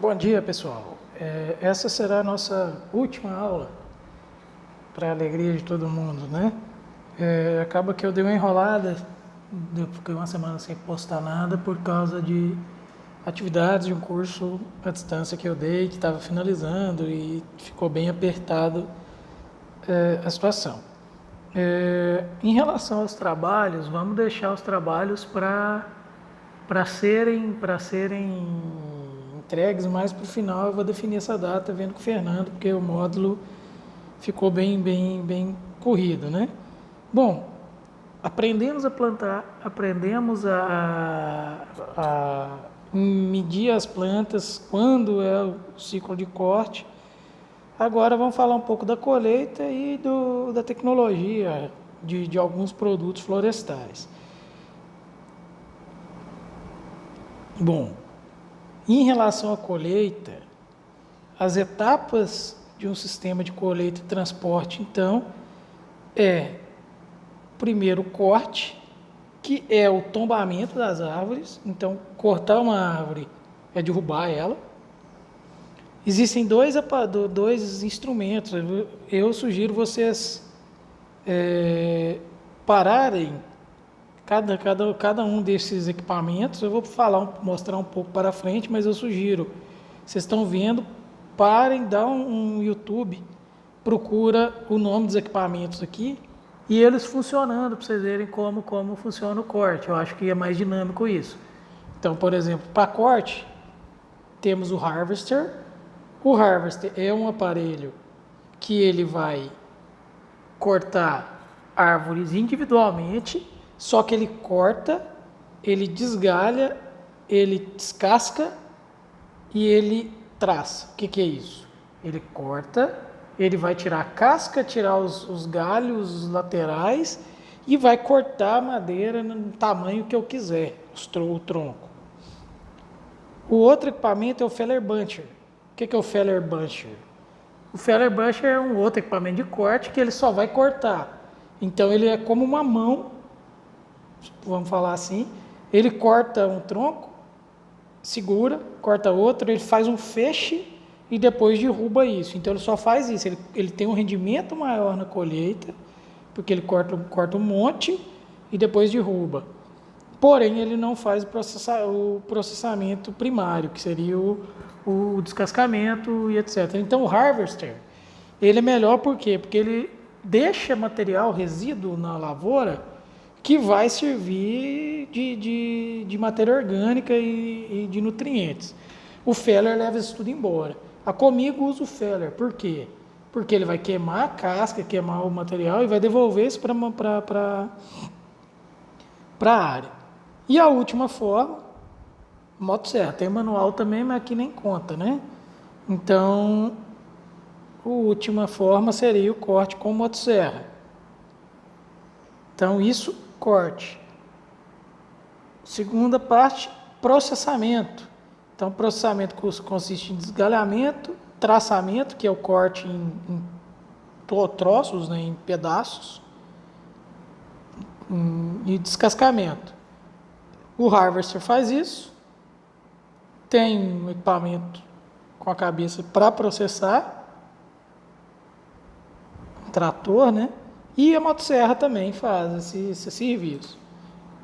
Bom dia, pessoal. Essa será a nossa última aula, para a alegria de todo mundo, né? Acaba que eu dei uma enrolada, fiquei uma semana sem postar nada por causa de atividades de um curso à distância que eu dei, que estava finalizando e ficou bem apertado a situação. Em relação aos trabalhos, vamos deixar os trabalhos para serem entregues mais para o final. Eu vou definir essa data vendo com o Fernando, porque o módulo ficou bem corrido, né? Bom, aprendemos a plantar, aprendemos a medir as plantas, quando é o ciclo de corte. Agora vamos falar um pouco da colheita e da tecnologia de alguns produtos florestais. Bom, em relação à colheita, as etapas de um sistema de colheita e transporte, então, primeiro o corte, que é o tombamento das árvores. Então, cortar uma árvore é derrubar ela. Existem dois instrumentos. Eu sugiro vocês pararem cada um desses equipamentos. Eu vou mostrar um pouco para frente, mas eu sugiro, vocês estão vendo, parem, dá um YouTube, procura o nome dos equipamentos aqui e eles funcionando para vocês verem como funciona o corte. Eu acho que é mais dinâmico isso. Então, por exemplo, para corte, temos o Harvester. O Harvester é um aparelho que ele vai cortar árvores individualmente, só que ele corta, ele desgalha, ele descasca e ele traça. O que é isso? Ele corta, ele vai tirar a casca, tirar os galhos, os laterais e vai cortar a madeira no tamanho que eu quiser, o tronco. O outro equipamento é o Feller Buncher. O que é o Feller Buncher? O Feller Buncher é um outro equipamento de corte que ele só vai cortar. Então ele é como uma mão, vamos falar assim. Ele corta um tronco, segura, corta outro, ele faz um feixe e depois derruba isso. Então ele só faz isso. Ele tem um rendimento maior na colheita, porque ele corta um monte e depois derruba. Porém, ele não faz o processamento primário, que seria o descascamento e etc. Então, o harvester, ele é melhor por quê? Porque ele deixa material, resíduo na lavoura, que vai servir de matéria orgânica e de nutrientes. O Feller leva isso tudo embora. A Comigo usa o Feller. Por quê? Porque ele vai queimar a casca, queimar o material e vai devolver isso para a área. E a última forma, motosserra. Tem manual também, mas aqui nem conta, né? Então, a última forma seria o corte com motosserra. Então, isso, corte. Segunda parte, processamento. Então, processamento consiste em desgalhamento, traçamento, que é o corte em troços, né, em pedaços, e descascamento. O harvester faz isso, tem um equipamento com a cabeça para processar, um trator, né? E a motosserra também faz esse serviço.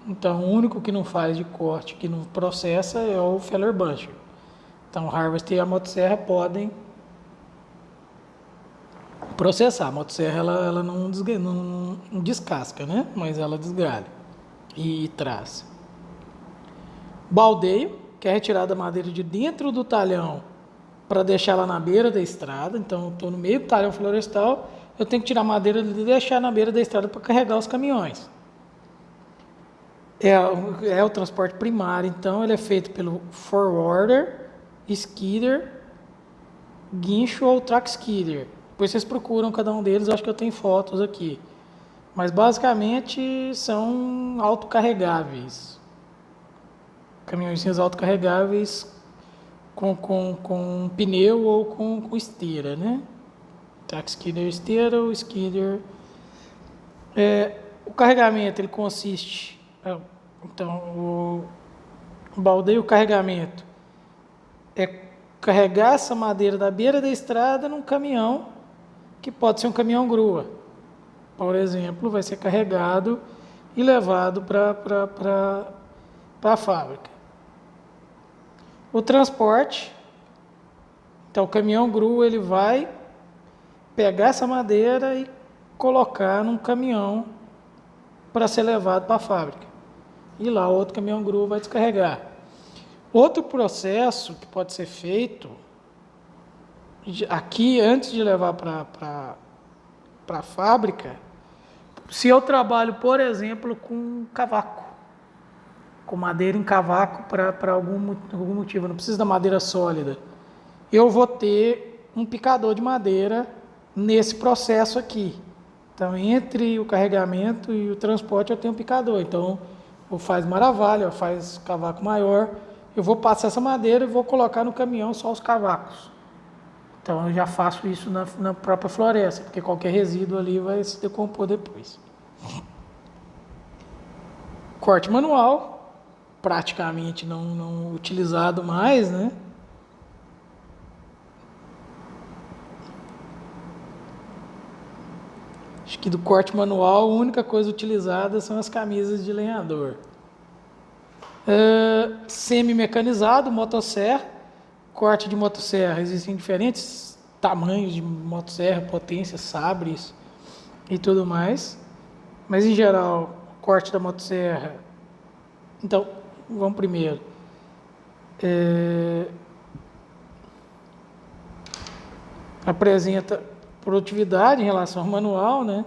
Então, o único que não faz de corte, que não processa, é o Feller Buncher. Então, o harvester e a motosserra podem processar. A motosserra ela não descasca, né? Mas ela desgalha e traz. Baldeio, que é retirar da madeira de dentro do talhão para deixar ela na beira da estrada. Então, estou no meio do talhão florestal, eu tenho que tirar a madeira e deixar na beira da estrada para carregar os caminhões. É o transporte primário, então ele é feito pelo forwarder, skidder, guincho ou track skidder. Depois vocês procuram cada um deles, acho que eu tenho fotos aqui. Mas basicamente são autocarregáveis. Caminhões autocarregáveis com pneu ou com esteira, né? Track skidder, esteira ou skidder. O carregamento ele consiste, então o baldeio, o carregamento é carregar essa madeira da beira da estrada num caminhão, que pode ser um caminhão grua. Por exemplo, vai ser carregado e levado para a fábrica. O transporte, então o caminhão grua ele vai pegar essa madeira e colocar num caminhão para ser levado para a fábrica. E lá outro caminhão grua vai descarregar. Outro processo que pode ser feito aqui antes de levar para a fábrica, se eu trabalho, por exemplo, com cavaco, com madeira em cavaco para algum motivo, não precisa da madeira sólida, eu vou ter um picador de madeira nesse processo aqui. Então, entre o carregamento e o transporte, eu tenho um picador. Então, ou faz maravalha, ou faz cavaco maior, eu vou passar essa madeira e vou colocar no caminhão só os cavacos. Então, eu já faço isso na própria floresta, porque qualquer resíduo ali vai se decompor depois. Corte manual, praticamente não utilizado mais, né? Acho que do corte manual, a única coisa utilizada são as camisas de lenhador. Semi-mecanizado, motosserra. Corte de motosserra, existem diferentes tamanhos de motosserra, potências, sabres e tudo mais. Mas em geral, corte da motosserra. Então, vamos primeiro. Apresenta produtividade em relação ao manual, né?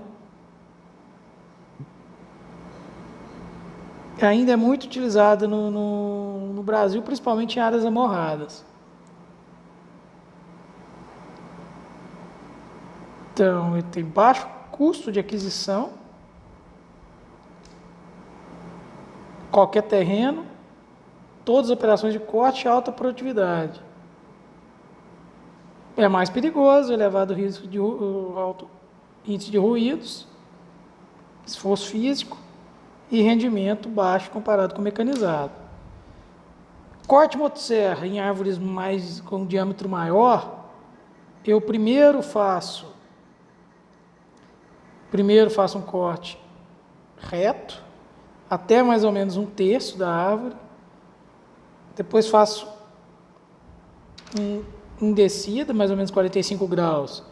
Ainda é muito utilizado no Brasil, principalmente em áreas amorradas. Então, ele tem baixo custo de aquisição, qualquer terreno, todas as operações de corte e alta produtividade. É mais perigoso, elevado risco de alto índice de ruídos, esforço físico e rendimento baixo comparado com o mecanizado. Corte motosserra em árvores com diâmetro maior, eu primeiro faço um corte reto, até mais ou menos 1/3 da árvore. Depois faço em descida, mais ou menos 45 graus,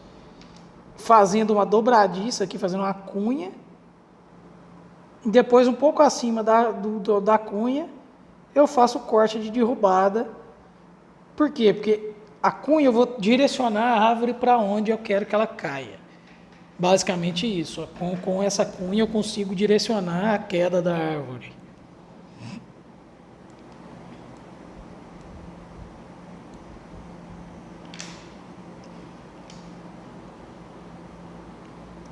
fazendo uma dobradiça aqui, fazendo uma cunha. Depois, um pouco acima da cunha, eu faço o corte de derrubada. Por quê? Porque a cunha eu vou direcionar a árvore para onde eu quero que ela caia. Basicamente isso. Com essa cunha eu consigo direcionar a queda da árvore.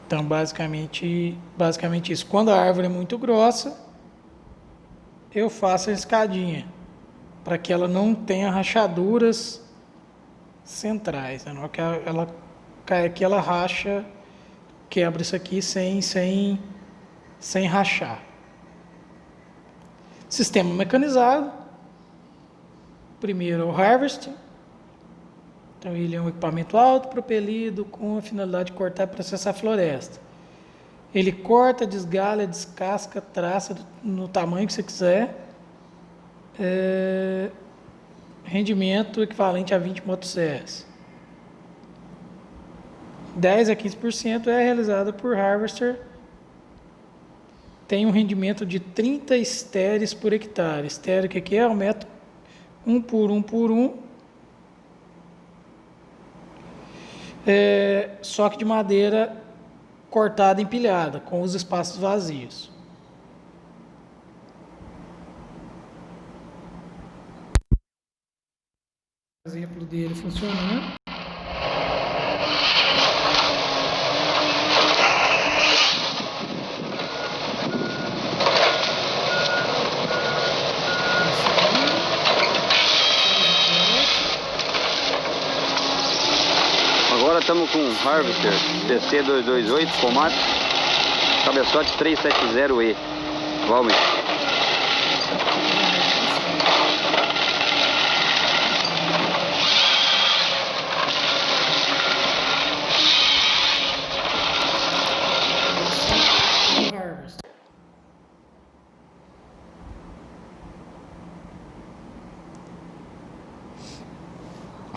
Então, basicamente isso. Quando a árvore é muito grossa, eu faço a escadinha, para que ela não tenha rachaduras centrais. Na hora que ela cai aqui, ela racha, quebra isso aqui sem rachar. Sistema mecanizado. Primeiro, o harvesting. Então, ele é um equipamento autopropelido com a finalidade de cortar e processar a floresta. Ele corta, desgalha, descasca, traça no tamanho que você quiser. Rendimento equivalente a 20 motosserras. 10 a 15% é realizado por harvester. Tem um rendimento de 30 estéreis por hectare. Estéreo, que é? O metro 1 por 1 por 1. Só que de madeira cortada e empilhada, com os espaços vazios. Exemplo dele funcionando. Agora estamos com o Harvester TC228 Komatsu, cabeçote 370E. Valmir.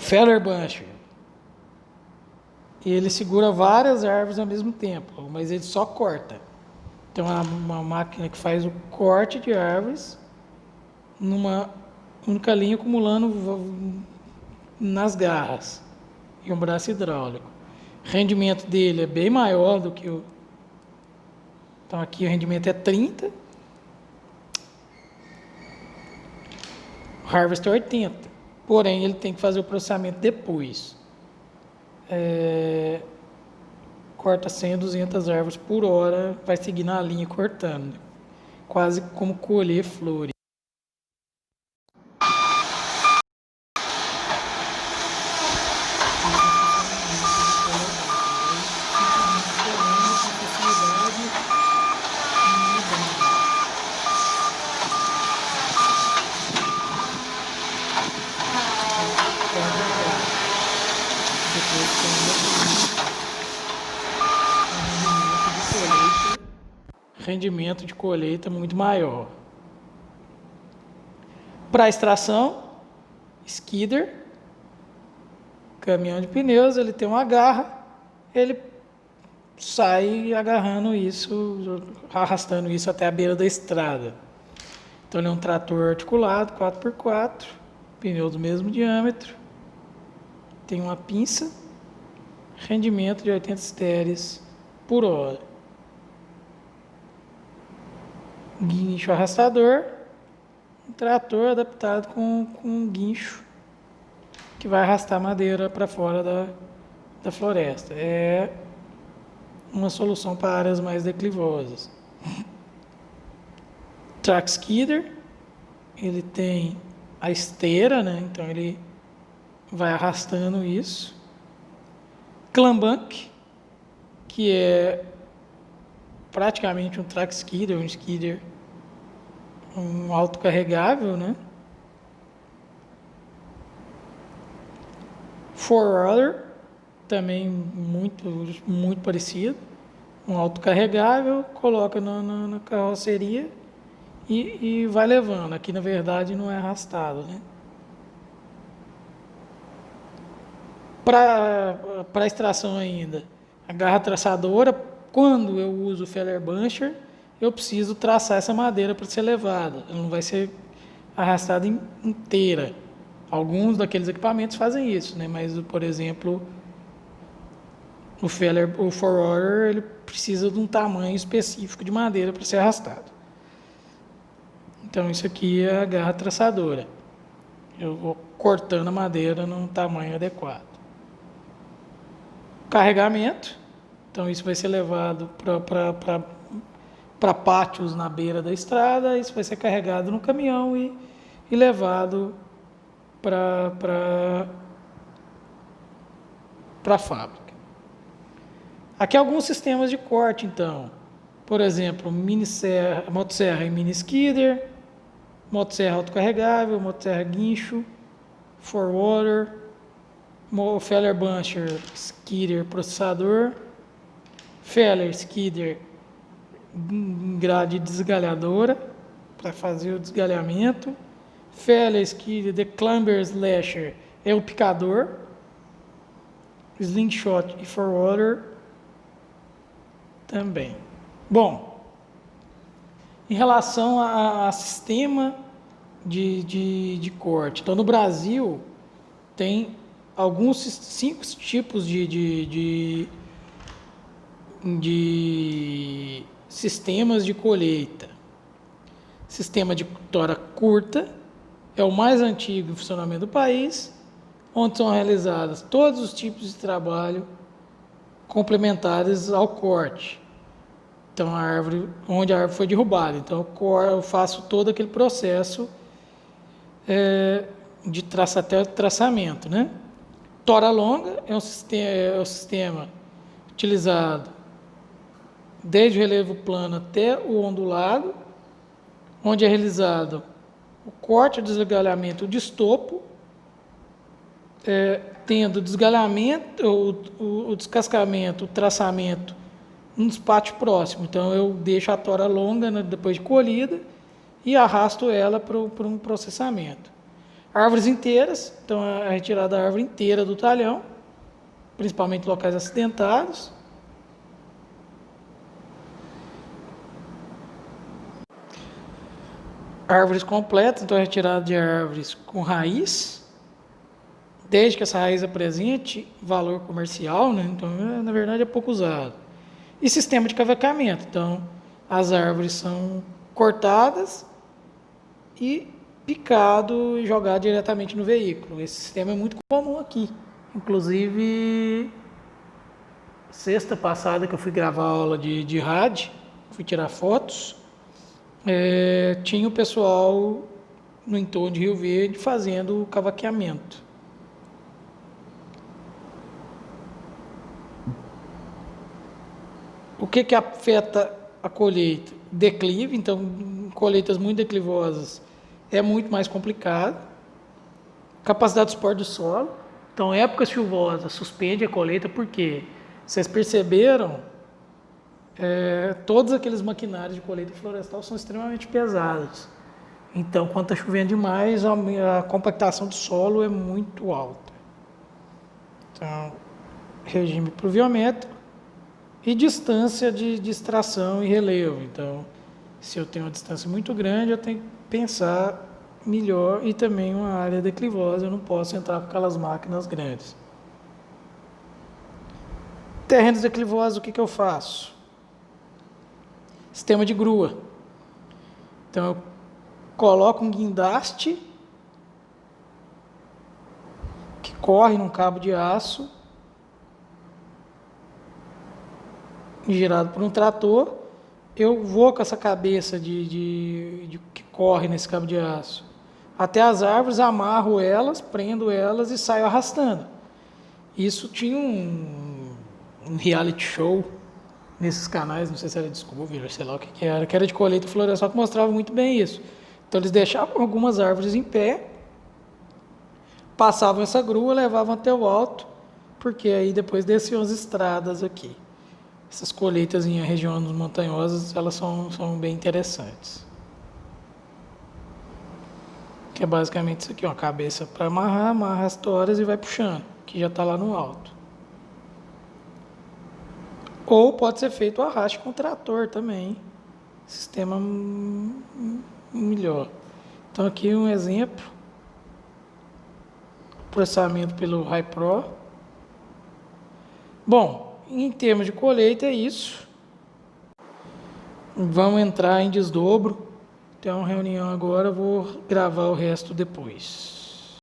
Feller Buncher. Ele segura várias árvores ao mesmo tempo, mas ele só corta. Então é uma máquina que faz o corte de árvores numa única linha, acumulando nas garras. E um braço hidráulico. O rendimento dele é bem maior do que o... Então aqui o rendimento é 30. O Harvester é 80. Porém, ele tem que fazer o processamento depois. Corta 100 a 200 árvores por hora, vai seguir na linha cortando. Quase como colher flores. Rendimento de colheita muito maior. Para extração, skidder, caminhão de pneus, ele tem uma garra, ele sai agarrando isso, arrastando isso até a beira da estrada. Então ele é um trator articulado, 4x4, pneu do mesmo diâmetro, tem uma pinça, rendimento de 80 estéreis por hora. Guincho arrastador, um trator adaptado com um guincho que vai arrastar madeira para fora da floresta. É uma solução para áreas mais declivosas. Track skidder, ele tem a esteira, né? Então ele vai arrastando isso. Clambank, que é praticamente um track skidder, um skidder, um autocarregável, né? Forwarder, também muito parecido, um autocarregável, coloca na carroceria e vai levando. Aqui na verdade não é arrastado, né? Para extração ainda, a garra traçadora. Quando eu uso o Feller Buncher, eu preciso traçar essa madeira para ser levada. Ela não vai ser arrastada inteira. Alguns daqueles equipamentos fazem isso, né? Mas, por exemplo, o forwarder, ele precisa de um tamanho específico de madeira para ser arrastado. Então, isso aqui é a garra traçadora. Eu vou cortando a madeira num tamanho adequado. Carregamento. Então, isso vai ser levado para pátios na beira da estrada, isso vai ser carregado no caminhão e levado para a fábrica. Aqui alguns sistemas de corte, então. Por exemplo, motosserra e mini skidder, motosserra autocarregável, motosserra guincho, forwarder, Feller Buncher, skidder processador, Feller skidder, grade desgalhadora para fazer o desgalhamento. Feller skidder, the climber slasher é o picador. Slingshot e forwarder também. Bom, em relação a sistema de corte, então no Brasil tem alguns 5 tipos de sistemas de colheita. Sistema de tora curta é o mais antigo em funcionamento do país, onde são realizados todos os tipos de trabalho complementares ao corte. Então, onde a árvore foi derrubada. Então, eu faço todo aquele processo de até o traçamento, né? Tora longa é o sistema utilizado desde o relevo plano até o ondulado, onde é realizado o corte, o desgalhamento, o destopo, tendo o desgalhamento, o descascamento, o traçamento num despátio próximo. Então eu deixo a tora longa, né, depois de colhida e arrasto ela para um processamento. Árvores inteiras, então a retirada da árvore inteira do talhão, principalmente locais acidentados. Árvores completas, então a retirada de árvores com raiz, desde que essa raiz apresente valor comercial, né? Então na verdade é pouco usado. E sistema de cavacamento, então as árvores são cortadas e picado e jogado diretamente no veículo. Esse sistema é muito comum aqui. Inclusive, sexta passada que eu fui gravar a aula de rádio, fui tirar fotos, tinha o pessoal no entorno de Rio Verde fazendo o cavaqueamento. O que afeta a colheita? Declive, então colheitas muito declivosas é muito mais complicado. Capacidade de suporte do solo. Então, época chuvosa, suspende a colheita, porque vocês perceberam, todos aqueles maquinários de colheita florestal são extremamente pesados. Então, quando está chovendo demais, a compactação do solo é muito alta. Então, regime pluviométrico e distância de extração e relevo. Então, se eu tenho uma distância muito grande, eu tenho que pensar melhor, e também uma área declivosa, eu não posso entrar com aquelas máquinas grandes. Terrenos declivosos, o que eu faço? Sistema de grua. Então eu coloco um guindaste que corre num cabo de aço girado por um trator. Eu vou com essa cabeça que corre nesse cabo de aço até as árvores, amarro elas, prendo elas e saio arrastando. Isso tinha um reality show nesses canais, não sei se era Discovery, sei lá o que era de colheita florestal, que mostrava muito bem isso. Então eles deixavam algumas árvores em pé, passavam essa grua, levavam até o alto, porque aí depois desciam as estradas aqui. Essas colheitas em regiões montanhosas, elas são bem interessantes. Que é basicamente isso aqui, uma cabeça para amarra as toras e vai puxando, que já está lá no alto. Ou pode ser feito o arraste com trator também, sistema melhor. Então aqui um exemplo, processamento pelo Hi-Pro. Bom, em termos de colheita é isso. Vamos entrar em desdobro. Tem uma reunião agora, eu vou gravar o resto depois.